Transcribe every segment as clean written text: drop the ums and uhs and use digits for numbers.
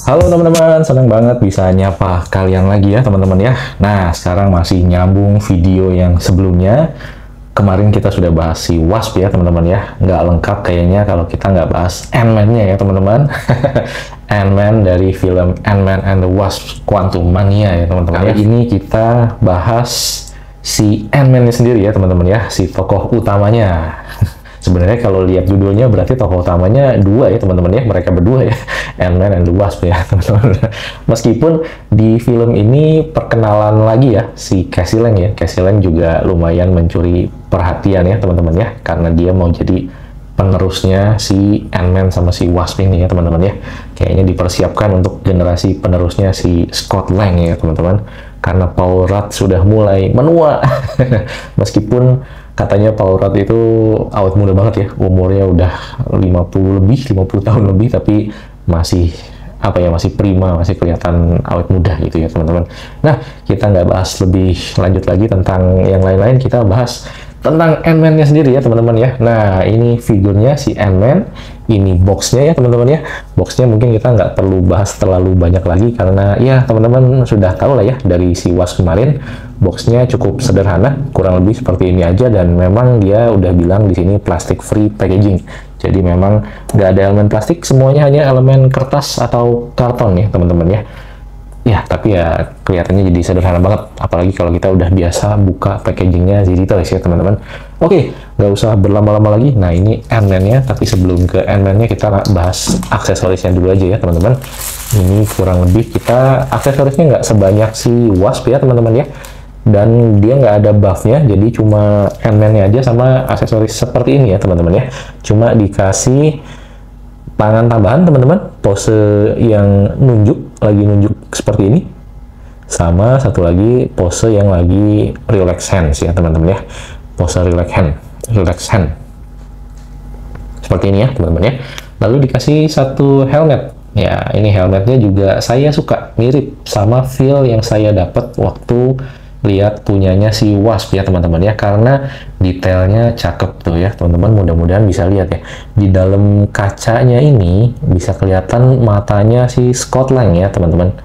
Halo teman-teman, senang banget bisa nyapa kalian lagi ya teman-teman ya. Nah, sekarang masih nyambung video yang sebelumnya. Kemarin kita sudah bahas si Wasp ya teman-teman ya. Nggak lengkap kayaknya kalau kita nggak bahas Ant-Man-nya ya teman-teman. Ant-Man dari film Ant-Man and the Wasp Quantumania ya teman-teman. Kali ini kita bahas si Ant-Man-nya sendiri ya teman-teman ya, si tokoh utamanya. Sebenarnya kalau lihat judulnya berarti tokoh utamanya dua ya teman-teman ya, mereka berdua ya, Ant-Man and the Wasp ya teman-teman. Meskipun di film ini perkenalan lagi ya si Cassie Lang ya, Cassie Lang juga lumayan mencuri perhatian ya teman-teman ya, karena dia mau jadi penerusnya si Ant-Man sama si Wasp ini ya teman-teman ya. Kayaknya dipersiapkan untuk generasi penerusnya si Scott Lang ya teman-teman, karena Paul Rudd sudah mulai menua. Meskipun katanya Paul Rudd itu awet muda banget ya, umurnya udah 50 tahun lebih, tapi masih masih prima, masih kelihatan awet muda gitu ya teman-teman. Nah, kita nggak bahas lebih lanjut lagi tentang yang lain-lain, kita bahas tentang Ant-Man-nya sendiri ya teman-teman ya. Nah, ini figurnya si Ant-Man, ini boxnya ya teman-teman ya. Boxnya mungkin kita nggak perlu bahas terlalu banyak lagi karena ya teman-teman sudah tahu lah ya dari si Wasp kemarin. Boxnya cukup sederhana, kurang lebih seperti ini aja, dan memang dia udah bilang di sini plastic free packaging. Jadi memang nggak ada elemen plastik, semuanya hanya elemen kertas atau karton ya teman-teman ya. Ya, tapi ya kelihatannya jadi sederhana banget, apalagi kalau kita udah biasa buka packagingnya digital ya teman-teman. Oke, nggak usah berlama-lama lagi. Nah, ini Ant-Man-nya, tapi sebelum ke Ant-Man-nya kita bahas aksesorisnya dulu aja ya teman-teman. Ini kurang lebih kita aksesorisnya nggak sebanyak si Wasp ya teman-teman ya. Dan dia nggak ada buff-nya, jadi cuma Ant-Man-nya aja sama aksesoris seperti ini ya teman-teman ya. Cuma dikasih tangan tambahan teman-teman, pose yang lagi nunjuk seperti ini, sama satu lagi pose yang lagi relax hands ya teman-teman ya, pose relax hand seperti ini ya teman-teman ya. Lalu dikasih satu helmet ya, ini helmetnya juga saya suka, mirip sama feel yang saya dapat waktu lihat punyanya si Wasp ya teman-teman ya, karena detailnya cakep tuh ya teman-teman. Mudah-mudahan bisa lihat ya, di dalam kacanya ini bisa kelihatan matanya si Scott Lang ya teman-teman,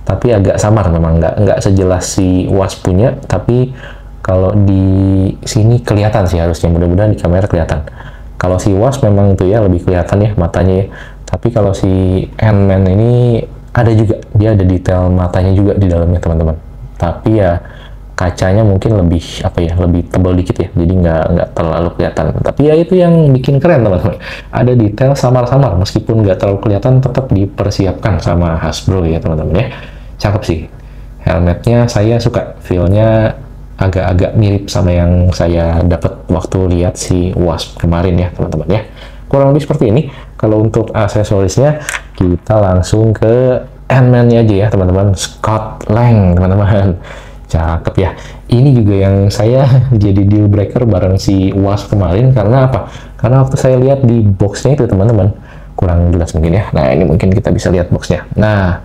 tapi agak samar, memang nggak sejelas si Wasp punya, tapi kalau di sini kelihatan sih harusnya, mudah-mudahan di kamera kelihatan. Kalau si Wasp memang tuh ya lebih kelihatan ya matanya ya, tapi kalau si Ant-Man ini ada juga, dia ada detail matanya juga di dalamnya teman-teman. Tapi ya kacanya mungkin lebih lebih tebal dikit ya, jadi nggak terlalu kelihatan. Tapi ya itu yang bikin keren teman-teman, ada detail samar-samar meskipun nggak terlalu kelihatan, tetap dipersiapkan sama Hasbro ya teman-teman ya. Cakep sih helmetnya, saya suka, feelnya agak-agak mirip sama yang saya dapat waktu lihat si Wasp kemarin ya teman-teman ya. Kurang lebih seperti ini. Kalau untuk aksesorisnya kita langsung ke Ant-Man-nya aja ya teman-teman, Scott Lang teman-teman. Cakep ya. Ini juga yang saya jadi deal breaker bareng si Wasp kemarin, karena apa? Karena waktu saya lihat di boxnya itu teman-teman, kurang jelas mungkin ya. Nah, ini mungkin kita bisa lihat boxnya. Nah,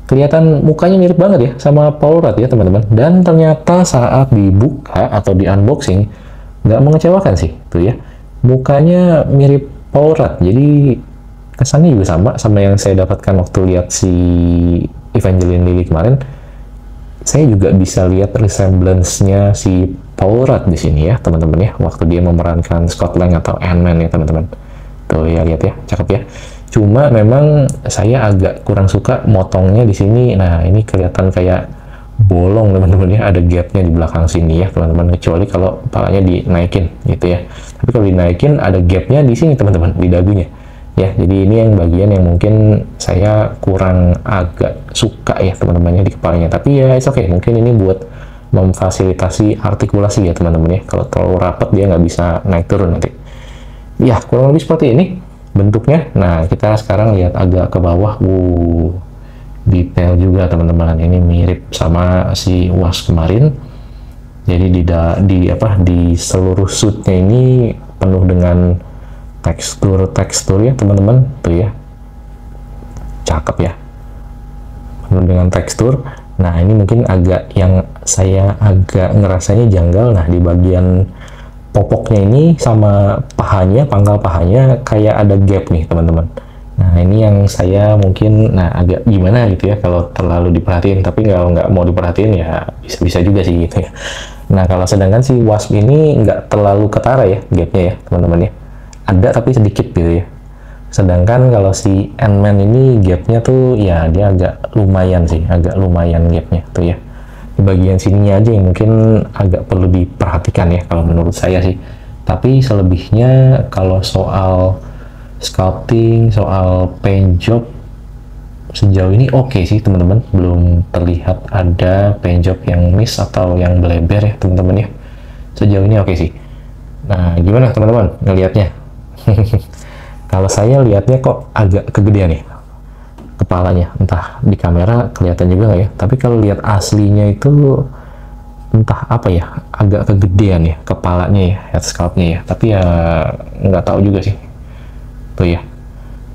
kelihatan mukanya mirip banget ya sama Paul Rudd ya teman-teman. Dan ternyata saat dibuka atau di unboxing nggak mengecewakan sih tuh ya. Mukanya mirip Paul Rudd. Jadi kesannya juga sama yang saya dapatkan waktu lihat si Evangeline Lilly kemarin. Saya juga bisa lihat resemblance-nya si Paul Rudd di sini ya teman-teman ya, waktu dia memerankan Scott Lang atau Ant-Man ya teman-teman. Tuh ya, lihat ya, cakep ya. Cuma memang saya agak kurang suka motongnya di sini. Nah, ini kelihatan kayak bolong teman-teman ya, ada gapnya di belakang sini ya teman-teman, kecuali kalau kepalanya dinaikin gitu ya. Tapi kalau dinaikin ada gapnya di sini teman-teman, di dagunya. Ya, jadi ini yang bagian yang mungkin saya kurang agak suka ya teman-teman ya di kepalanya. Tapi ya it's okay, mungkin ini buat memfasilitasi artikulasi ya teman-teman ya. Kalau terlalu rapat dia nggak bisa naik turun nanti. Ya, kurang lebih seperti ini bentuknya. Nah, kita sekarang lihat agak ke bawah. Detail juga teman-teman. Ini mirip sama si Wasp kemarin. Jadi di seluruh suitnya ini penuh dengan tekstur ya teman-teman, tuh ya, cakep ya, penuh dengan tekstur. Nah, ini mungkin yang saya agak ngerasanya janggal. Nah, di bagian popoknya ini sama pahanya, pangkal pahanya kayak ada gap nih teman-teman. Nah, ini yang saya mungkin agak gimana gitu ya kalau terlalu diperhatiin, tapi kalau nggak mau diperhatiin ya bisa-bisa juga sih gitu ya. Nah, kalau sedangkan si Wasp ini nggak terlalu ketara ya gapnya ya teman-teman ya. Ada tapi sedikit gitu ya. Sedangkan kalau si Ant-Man ini gapnya tuh ya dia agak lumayan sih, agak lumayan gapnya tuh ya. Di bagian sininya aja yang mungkin agak perlu diperhatikan ya kalau menurut saya sih. Tapi selebihnya kalau soal sculpting, soal paint job sejauh ini oke sih teman-teman, belum terlihat ada paint job yang miss atau yang bleber ya teman-teman ya. Sejauh ini oke sih. Nah, gimana teman-teman ngelihatnya? Kalau saya lihatnya kok agak kegedean nih kepalanya, entah di kamera kelihatan juga nggak ya, tapi kalau lihat aslinya itu entah apa ya, agak kegedean ya kepalanya ya, head sculptnya ya, tapi ya nggak tahu juga sih tuh ya.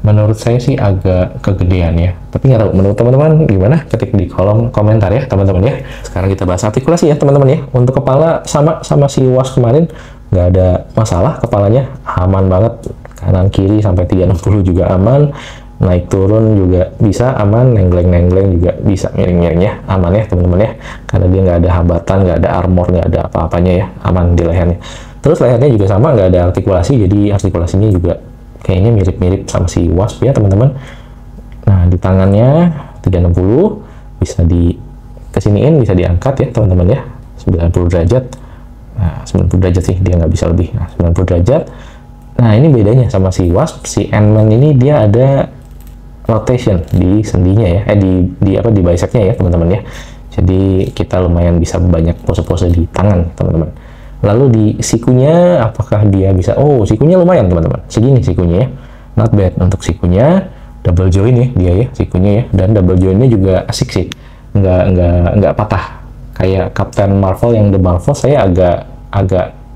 Menurut saya sih agak kegedean ya, tapi nggak tahu menurut teman-teman gimana, ketik di kolom komentar ya teman-teman ya. Sekarang kita bahas artikulasi ya teman-teman ya. Untuk kepala sama si Wasp kemarin nggak ada masalah, kepalanya aman banget, kanan kiri sampai 360 juga aman, naik turun juga bisa aman, nenggleng juga bisa, miring-miringnya aman ya teman-teman ya, karena dia nggak ada hambatan, nggak ada armor, nggak ada apa-apanya ya, aman di lehernya. Terus lehernya juga sama, nggak ada artikulasi, jadi artikulasinya juga kayaknya mirip-mirip sama si Wasp ya teman-teman. Nah, di tangannya 360 bisa di kesiniin, bisa diangkat ya teman-teman ya, 90 derajat. Nah, 90 derajat sih, dia nggak bisa lebih. Nah, 90 derajat. Nah, ini bedanya sama si Wasp. Si Ant-Man ini dia ada rotation di sendinya ya, di bicepnya ya teman-teman ya. Jadi kita lumayan bisa banyak pose-pose di tangan teman-teman. Lalu di sikunya, apakah dia bisa? Oh, sikunya lumayan teman-teman, segini sikunya ya, not bad untuk sikunya. Double joint ya dia ya sikunya ya, dan double jointnya juga asik sih, nggak patah kayak Captain Marvel yang The Marvel. Saya agak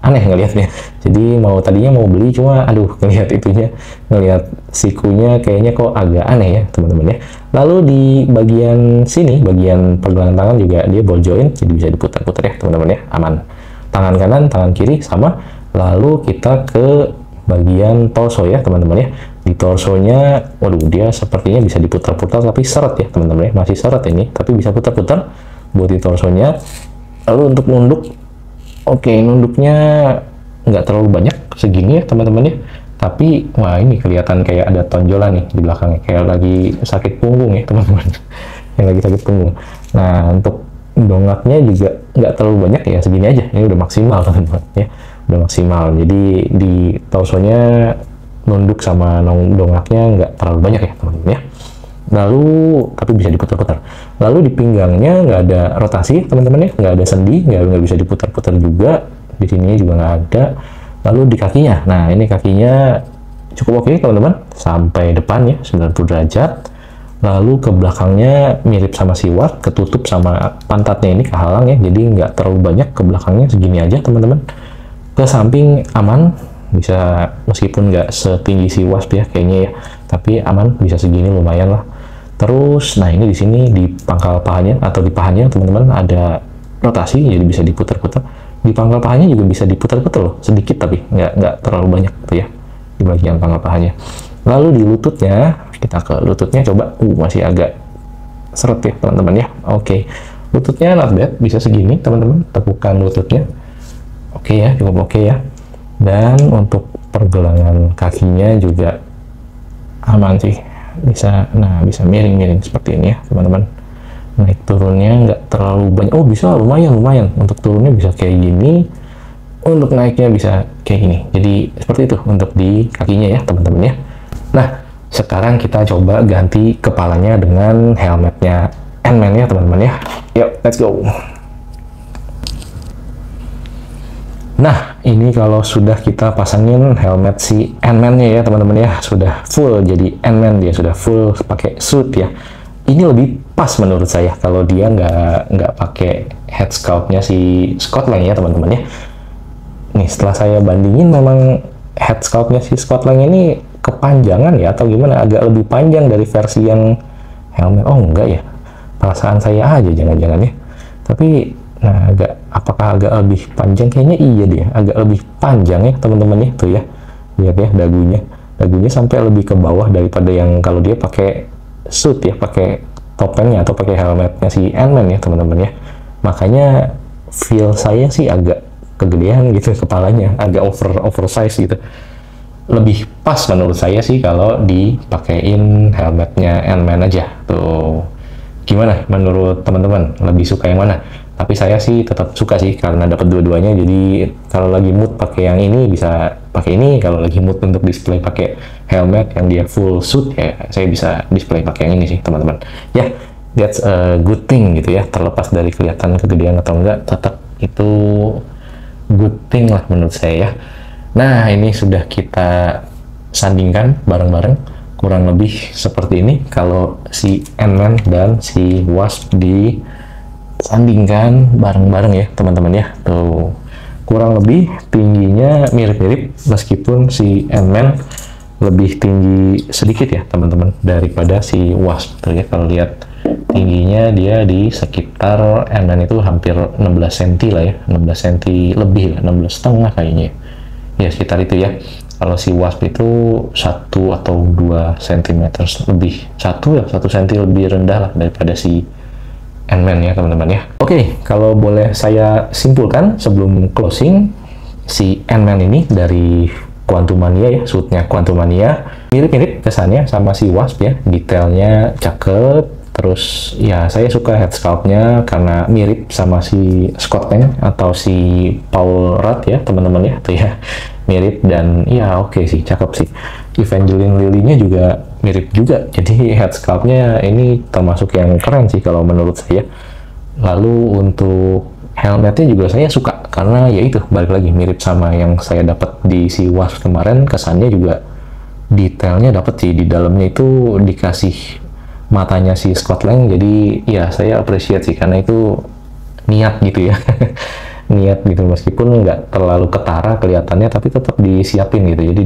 aneh ngelihatnya, jadi tadinya mau beli, cuma aduh ngelihat itunya, ngelihat sikunya kayaknya kok agak aneh ya teman-teman ya. Lalu di bagian sini, bagian pergelangan tangan juga dia ball joint, jadi bisa diputar-putar ya teman-teman ya, aman. Tangan kanan, tangan kiri sama. Lalu kita ke bagian torso ya teman-teman ya. Di torsonya, waduh dia sepertinya bisa diputar-putar, tapi seret ya teman-teman ya, masih seret ini, tapi bisa putar-putar buat di torsonya. Lalu untuk nunduk, oke, nunduknya nggak terlalu banyak, segini ya teman-teman ya. Tapi wah, ini kelihatan kayak ada tonjolan nih di belakangnya, kayak lagi sakit punggung ya teman-teman. Yang lagi sakit punggung. Nah, untuk dongaknya juga nggak terlalu banyak ya, segini aja, ini udah maksimal teman-teman ya, udah maksimal. Jadi di torsonya nunduk sama dongaknya nggak terlalu banyak ya teman-teman ya. Lalu tapi bisa diputar-putar. Lalu di pinggangnya nggak ada rotasi teman-teman ya, nggak ada sendi, nggak bisa diputar-putar juga, di sini juga nggak ada. Lalu di kakinya, nah ini kakinya cukup oke teman-teman, sampai depan ya 90 derajat. Lalu ke belakangnya mirip sama si Wasp, ketutup sama pantatnya ini kehalang ya, jadi nggak terlalu banyak ke belakangnya, segini aja teman-teman. Ke samping aman, bisa meskipun nggak setinggi si Wasp ya kayaknya ya, tapi aman, bisa segini lumayan lah. Terus, nah ini di sini di pangkal pahanya atau di pahanya teman-teman ada rotasi, jadi bisa diputar-putar. Di pangkal pahanya juga bisa diputar-putar loh, sedikit tapi nggak terlalu banyak tuh ya di bagian pangkal pahanya. Lalu di lututnya, kita ke lututnya coba, masih agak seret ya teman-teman ya. Oke, lututnya not bad, bisa segini teman-teman, tekukan lututnya. Oke ya, cukup oke ya. Dan untuk pergelangan kakinya juga aman sih, bisa miring-miring seperti ini ya teman-teman. Naik turunnya nggak terlalu banyak, oh bisa lumayan untuk turunnya bisa kayak gini, untuk naiknya bisa kayak gini. Jadi seperti itu untuk di kakinya ya teman-teman ya. Nah, sekarang kita coba ganti kepalanya dengan helmetnya Ant-Man ya teman-teman ya. Yuk, let's go. Nah, ini kalau sudah kita pasangin helmet si Ant-Man-nya ya teman-teman ya, sudah full jadi Ant-Man, dia sudah full pakai suit ya. Ini lebih pas menurut saya kalau dia nggak pakai head sculpt-nya si Scott Lang ya teman-teman ya. Nih, setelah saya bandingin, memang head sculpt-nya si Scott Lang ini kepanjangan ya, atau gimana, agak lebih panjang dari versi yang helmet. Oh enggak ya, perasaan saya aja jangan-jangan ya. Tapi nah, apakah agak lebih panjang? Kayaknya iya dia, agak lebih panjang ya teman-teman ya, tuh ya, lihat ya dagunya. dagunya sampai lebih ke bawah daripada yang kalau dia pakai suit ya, pakai topengnya atau pakai helmetnya si Ant-Man ya teman-teman ya. Makanya feel saya sih agak kegedean gitu kepalanya, agak oversize gitu. Lebih pas menurut saya sih kalau dipakein helmetnya Ant-Man aja tuh. Gimana menurut teman-teman, lebih suka yang mana? Tapi saya sih tetap suka sih karena dapat dua-duanya. Jadi kalau lagi mood pakai yang ini bisa pakai ini, kalau lagi mood untuk display pakai helmet yang dia full suit ya saya bisa display pakai yang ini sih teman-teman ya. That's a good thing gitu ya, terlepas dari kelihatan kegedean atau enggak, tetap itu good thing lah menurut saya ya. Nah, ini sudah kita sandingkan bareng-bareng, kurang lebih seperti ini kalau si Ant-Man dan si Wasp disandingkan bareng-bareng ya teman-teman ya. Tuh, kurang lebih tingginya mirip-mirip meskipun si Ant-Man lebih tinggi sedikit ya teman-teman daripada si Wasp. Tuh ya, kalau lihat tingginya dia di sekitar Ant-Man itu hampir 16 cm lah ya, 16 cm lebih lah, 16,5 kayaknya ya, sekitar itu ya. Kalau si Wasp itu 1 atau 2 cm lebih, 1 cm lebih rendah lah daripada si Ant-Man ya teman-teman ya. Oke, kalau boleh saya simpulkan sebelum closing, si Ant-Man ini dari Quantumania ya, suitnya Quantumania, mirip-mirip kesannya sama si Wasp ya, detailnya cakep. Terus ya saya suka head sculpt-nya karena mirip sama si Scott Lang atau si Paul Rudd ya teman-teman ya, tuh ya mirip dan ya oke sih, cakep sih. Evangeline Lilly-nya juga mirip juga, jadi head sculpt-nya ini termasuk yang keren sih kalau menurut saya. Lalu untuk helmetnya juga saya suka karena ya itu balik lagi mirip sama yang saya dapat di si Wasp kemarin, kesannya juga detailnya dapat sih, di dalamnya itu dikasih matanya si Scott Lang, jadi ya saya appreciate sih karena itu niat gitu ya. Niat gitu, meskipun nggak terlalu ketara kelihatannya tapi tetap disiapin gitu. Jadi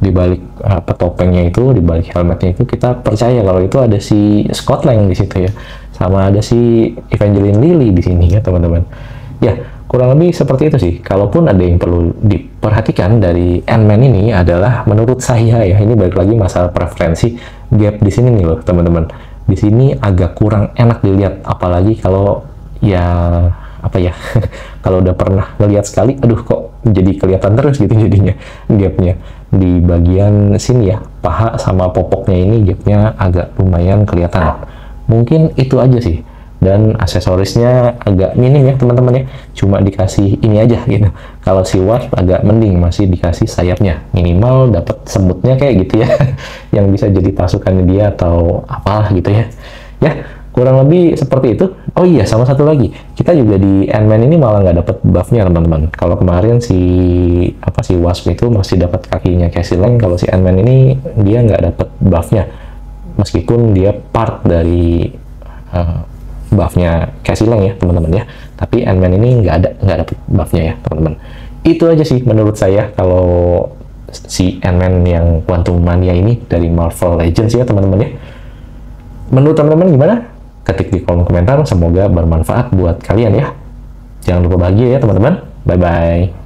dibalik apa topengnya itu, dibalik helmetnya itu kita percaya kalau itu ada si Scott Lang di situ ya, sama ada si Evangeline Lilly di sini ya teman-teman ya. Kurang lebih seperti itu sih. Kalaupun ada yang perlu diperhatikan dari Ant-Man ini adalah menurut saya ya, ini balik lagi masalah preferensi, gap di sini nih loh teman-teman. Di sini agak kurang enak dilihat, apalagi kalau ya apa ya, kalau udah pernah ngelihat sekali, aduh kok jadi kelihatan terus gitu jadinya gapnya di bagian sini ya, paha sama popoknya ini gapnya agak lumayan kelihatan. Mungkin itu aja sih. Dan aksesorisnya agak minim ya teman-teman ya, cuma dikasih ini aja gitu. Kalau si Wasp agak mending, masih dikasih sayapnya, minimal dapat semutnya kayak gitu ya, yang bisa jadi pasukannya dia atau apalah gitu ya. Ya kurang lebih seperti itu. Oh iya, sama satu lagi, kita juga di Ant-Man ini malah nggak dapat buffnya teman-teman. Kalau kemarin si Wasp itu masih dapat kakinya Cassie Lang, kalau si Ant-Man ini dia nggak dapat buffnya, meskipun dia part dari buffnya Cassie Lang ya teman-teman ya, tapi Ant-Man ini nggak dapet buffnya ya teman-teman. Itu aja sih menurut saya kalau si Ant-Man yang Quantumania ini dari Marvel Legends ya teman-teman ya. Menurut teman-teman gimana? Ketik di kolom komentar, semoga bermanfaat buat kalian ya. Jangan lupa bahagia ya teman-teman. Bye bye.